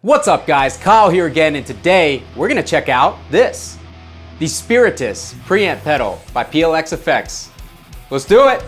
What's up guys, Kyle here again, and today we're gonna check out this. The Spirytus preamp pedal by PLX-FX. Let's do it!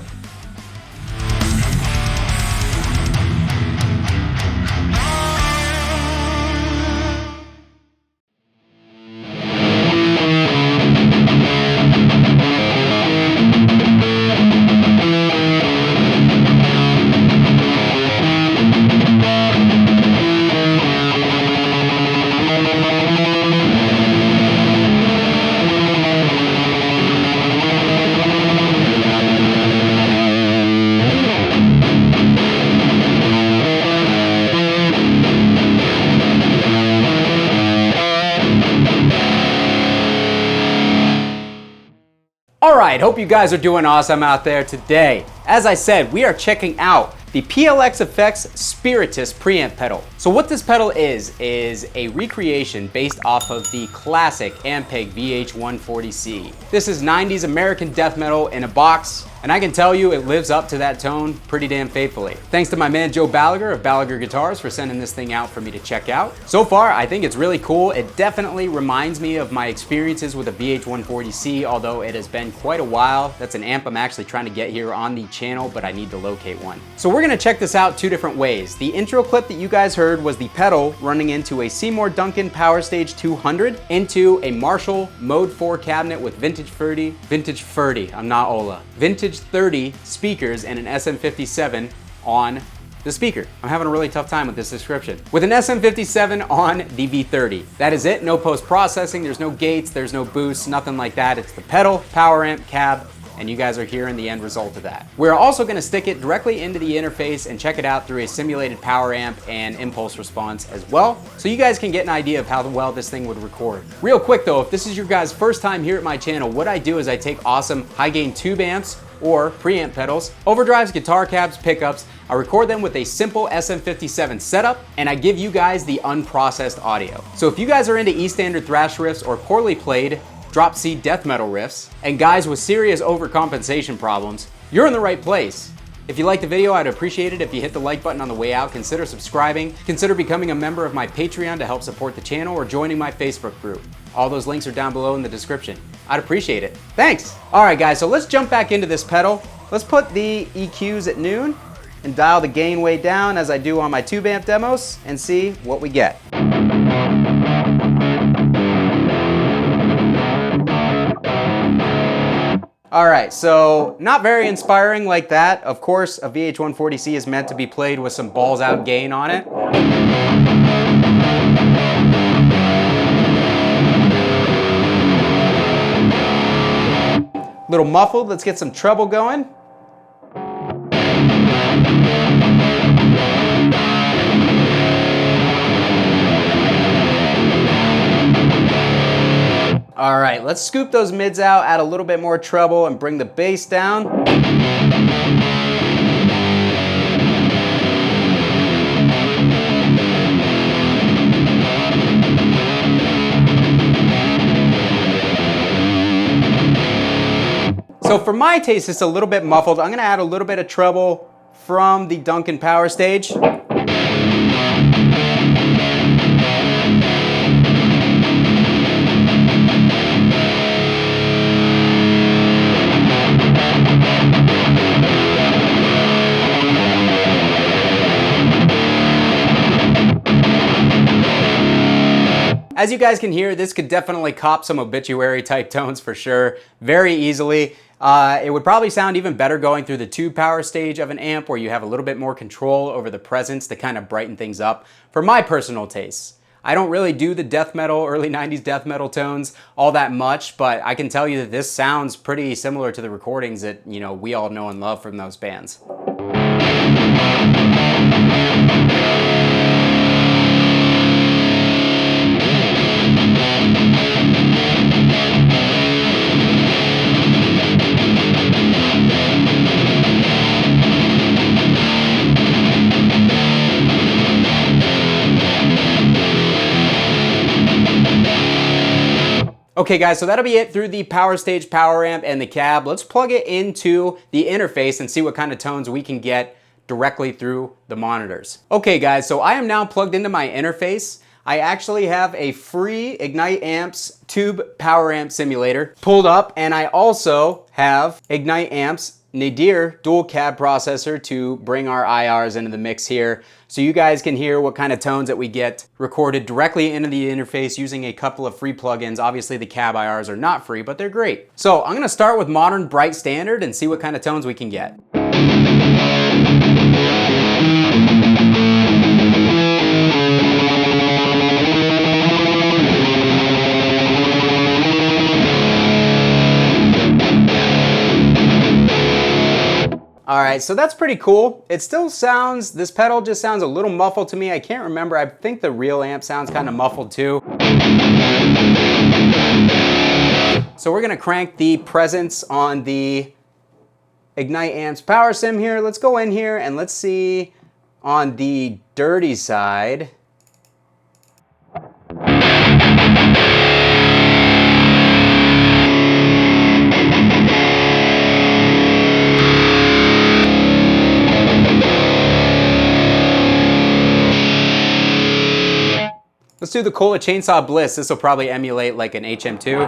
Alright, hope you guys are doing awesome out there today. As I said, we are checking out the PLX-FX Spirytus preamp pedal. So what this pedal is a recreation based off of the classic Ampeg VH140C. This is 90s American death metal in a box, and I can tell you it lives up to that tone pretty damn faithfully. Thanks to my man Joe Ballagher of Ballagher Guitars for sending this thing out for me to check out. So far, I think it's really cool. It definitely reminds me of my experiences with a VH140C, although it has been quite a while. That's an amp I'm actually trying to get here on the channel, but I need to locate one. So we're gonna check this out two different ways. The intro clip that you guys heard was the pedal running into a Seymour Duncan Power Stage 200 into a Marshall Mode 4 cabinet with vintage 30, I'm not Ola, vintage 30 speakers and an SM57 on the speaker. I'm having a really tough time with this description. With an SM57 on the V30. That is it, no post-processing, there's no gates, there's no boosts, nothing like that. It's the pedal, power amp, cab, and you guys are hearing the end result of that. We're also gonna stick it directly into the interface and check it out through a simulated power amp and impulse response as well, so you guys can get an idea of how well this thing would record. Real quick though, if this is your guys' first time here at my channel, what I do is I take awesome high gain tube amps or preamp pedals, overdrives, guitar cabs, pickups. I record them with a simple SM57 setup, and I give you guys the unprocessed audio. So if you guys are into E-standard thrash riffs or poorly played drop C death metal riffs, and guys with serious overcompensation problems, you're in the right place. If you liked the video, I'd appreciate it if you hit the like button on the way out, consider subscribing, consider becoming a member of my Patreon to help support the channel, or joining my Facebook group. All those links are down below in the description. I'd appreciate it. Thanks! Alright guys, so let's jump back into this pedal. Let's put the EQs at noon and dial the gain way down as I do on my tube amp demos and see what we get. Alright, so not very inspiring like that. Of course, a VH140C is meant to be played with some balls out gain on it. Little muffled, let's get some treble going. All right, let's scoop those mids out, add a little bit more treble, and bring the bass down. So for my taste, it's a little bit muffled. I'm gonna add a little bit of treble from the Duncan Power Stage. As you guys can hear, this could definitely cop some obituary type tones for sure, very easily. It would probably sound even better going through the tube power stage of an amp where you have a little bit more control over the presence to kind of brighten things up for my personal tastes. I don't really do the death metal, early 90s death metal tones all that much, but I can tell you that this sounds pretty similar to the recordings that, you know, we all know and love from those bands. Okay guys, so that'll be it through the power stage, power amp, and the cab. Let's plug it into the interface and see what kind of tones we can get directly through the monitors. Okay guys, so I am now plugged into my interface. I actually have a free Ignite Amps tube power amp simulator pulled up, and I also have Ignite Amps Nadir dual cab processor to bring our IRs into the mix here, so you guys can hear what kind of tones that we get recorded directly into the interface using a couple of free plugins. Obviously the cab IRs are not free, but they're great. So I'm gonna start with modern bright standard and see what kind of tones we can get. All right, so that's pretty cool. It still sounds, this pedal just sounds a little muffled to me. I can't remember, I think the real amp sounds kind of muffled too. So we're gonna crank the presence on the Ignite Amps power sim here. Let's go in here and let's see on the dirty side. Let's do the Cola Chainsaw Bliss. This will probably emulate like an HM2.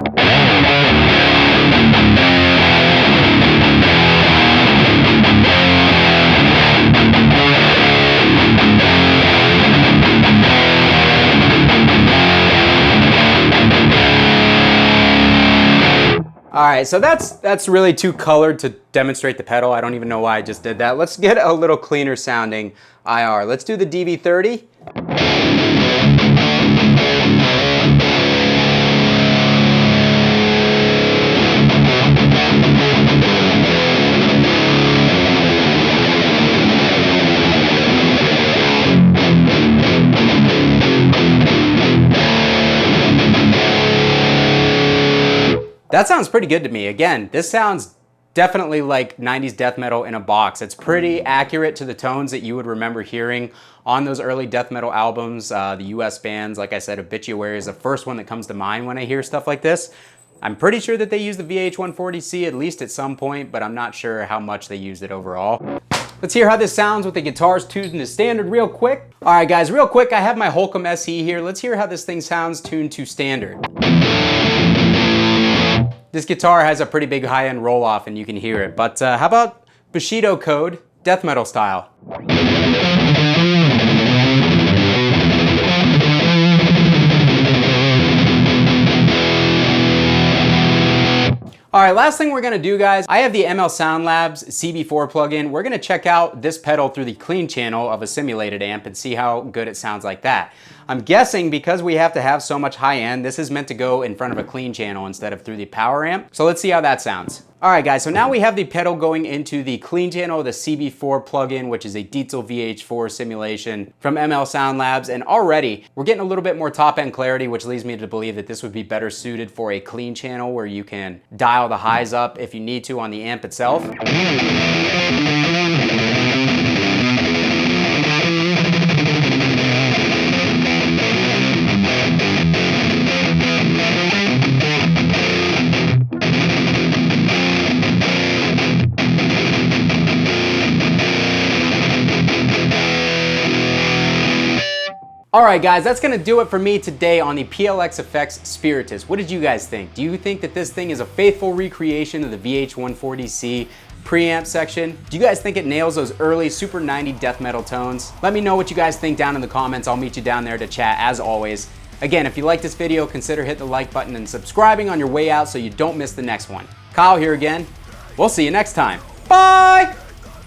All right, so that's really too colored to demonstrate the pedal. I don't even know why I just did that. Let's get a little cleaner sounding IR. Let's do the DV30. That sounds pretty good to me. Again, this sounds definitely like 90s death metal in a box. It's pretty accurate to the tones that you would remember hearing on those early death metal albums. The US bands, like I said, Obituary is the first one that comes to mind when I hear stuff like this. I'm pretty sure that they use the VH140C at least at some point, but I'm not sure how much they used it overall. Let's hear how this sounds with the guitars tuned to standard real quick. All right guys, real quick, I have my Holcomb SE here. Let's hear how this thing sounds tuned to standard. This guitar has a pretty big high-end roll-off and you can hear it, but how about Bushido Code, death metal style? All right, last thing we're gonna do, guys, I have the ML Sound Labs CB4 plugin. We're gonna check out this pedal through the clean channel of a simulated amp and see how good it sounds like that. I'm guessing because we have to have so much high end, this is meant to go in front of a clean channel instead of through the power amp. So let's see how that sounds. All right, guys, so now we have the pedal going into the clean channel of the CB4 plugin, which is a Diesel VH4 simulation from ML Sound Labs. And already we're getting a little bit more top end clarity, which leads me to believe that this would be better suited for a clean channel where you can dial the highs up if you need to on the amp itself. All right, guys, that's gonna do it for me today on the PLX-FX Spirytus. What did you guys think? Do you think that this thing is a faithful recreation of the VH140C preamp section? Do you guys think it nails those early super 90 death metal tones? Let me know what you guys think down in the comments. I'll meet you down there to chat as always. Again, if you like this video, consider hitting the like button and subscribing on your way out so you don't miss the next one. Kyle here again. We'll see you next time. Bye!